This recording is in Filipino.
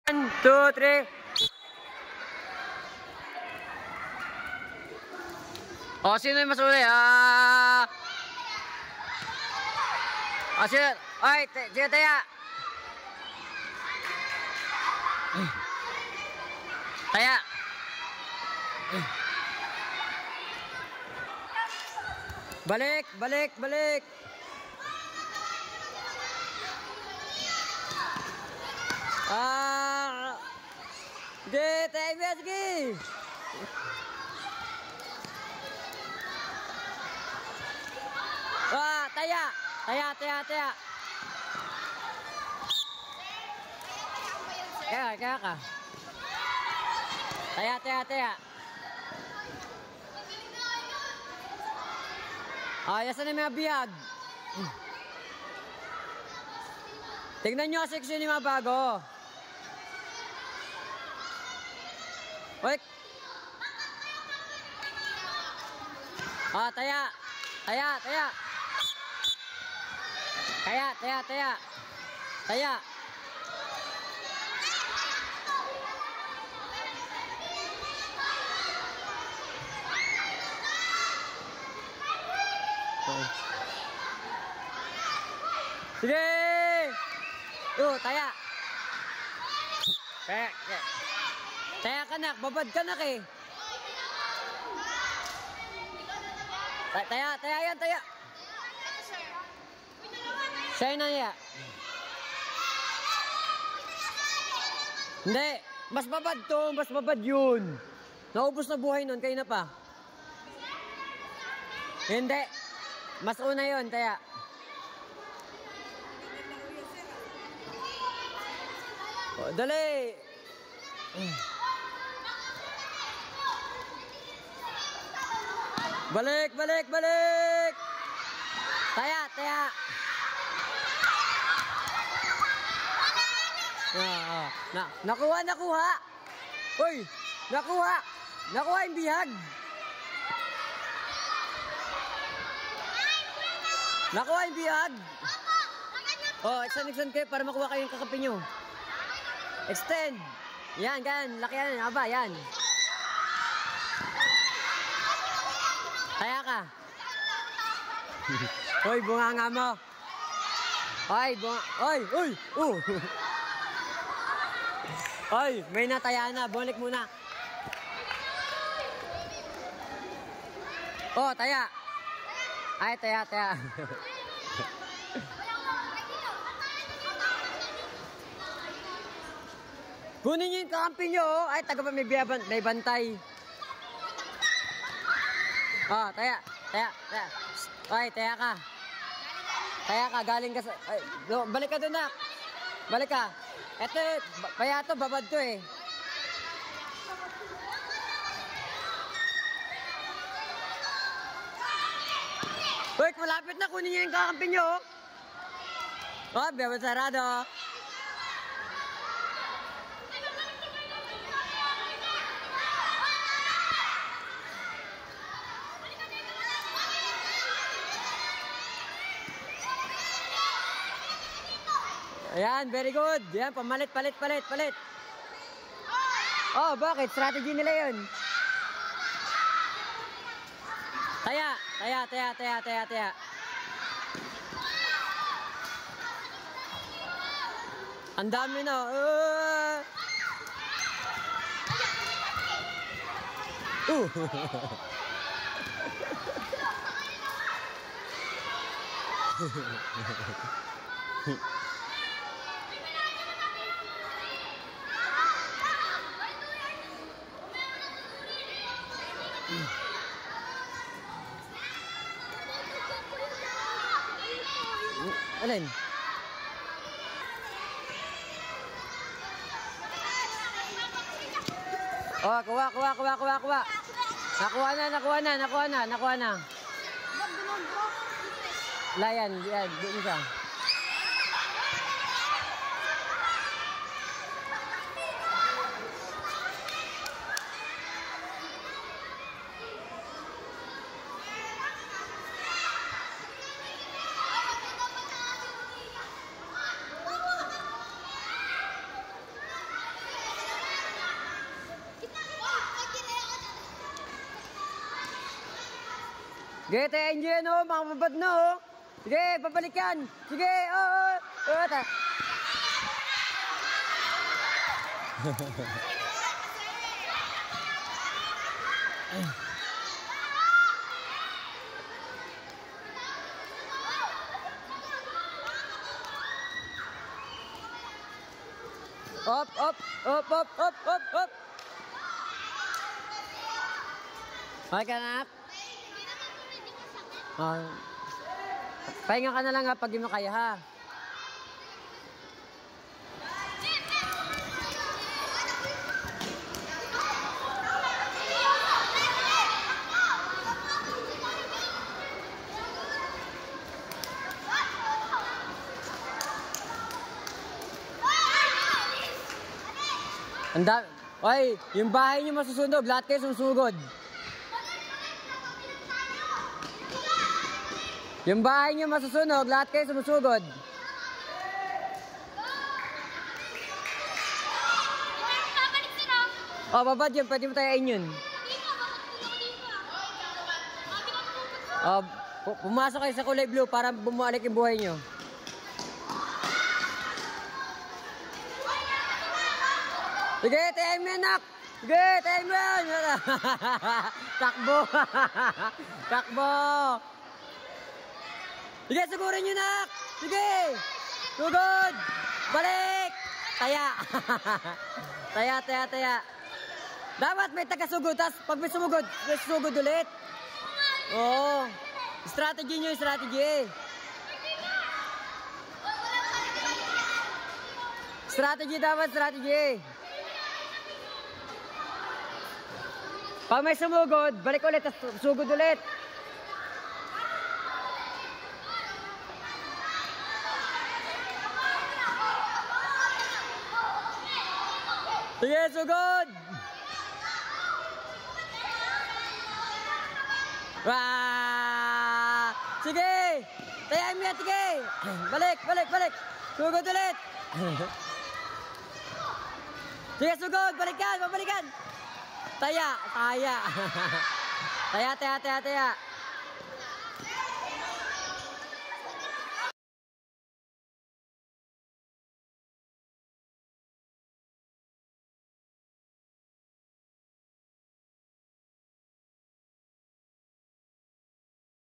1, 2, 3. O, sino yung mas uli? Sino? Ay, sino taya? Taya. Balik, balik, balik. Sige, taya, sige. Taya. Taya, taya, taya. Kaya ka. Taya, taya, taya. Yasan na may biyag. Tignan nyo section yung mga bago. Wait. Taya. Taya, taya. Taya, taya, taya. Taya. Sige! Taya. Taya ka nak, babad ka nak eh. Taya, taya yan, taya. Siya na niya. Hindi, mas babad to, mas babad yun. Naubos na buhay nun, kayo na pa. Hindi, mas una yun, taya. Dali! Balik, balik, balik! Taya, taya! Nakuha, nakuha! Uy! Nakuha! Nakuha yung bihag! Nakuha yung bihag! Extend kayo para makuha kayo yung kakapi nyo. Extend! Yan, gan. Laki yan. Aba, yan. Taya ka. Hoy, bunga nga mo. Hoy, bunga. Hoy, uy! Hoy, may nataya na. Bumalik muna. Taya. Ay, taya, taya. Kunin nyo yung kakampi nyo, Ay, taga pa may bantay. Taya, taya, taya. Ay, taya ka. Taya ka, galing ka sa... Ay, balik ka doon, nak. Balik ka. Eto, kaya to, babad to eh. Uy, malapit na, kunin nyo yung kakampi nyo. Babad sarado. Ayan, very good. Ayan, pamalit, palit, palit, palit. Bakit? Strategy nila yun. Taya, taya, taya, taya, taya, taya. Ang dami na. Alin? Kuha. Nakuha na. Layan, yan, doon siya. Sige, tayain nyo yan, oh. Mga babad na, oh. Sige, babalikan. Sige, oh. Up. Okay ka na? Pahinga ka na lang ha, pag di mo kaya ha. Oy, yung bahay niyo masusunog, lahat kayo susugod. Yung bahay niyo masusunog, lahat kayo sumusugod. Oh, babad yun, pwede mo tayain yun. Pumasok kayo sa kulay blue para bumalik yung buhay niyo. Sige, tayain mo yan, nak! Sige, tayain mo yan! Takbo! Takbo! Sige, sugurin nyo, nak! Sige! Sugod! Balik! Taya! Taya. Dapat may taga-sugod, tapos pag may sumugod, may sugod ulit. Oo. Strategy nyo, strategy. Strategy dapat, strategy. Pag may sumugod, balik ulit, tapos sugod ulit. Sige, sugod! Wah! Sige! Tayain mo yan, sige! Balik! Sugod ulit! Sige, sugod! Balikan! Taya! Taya!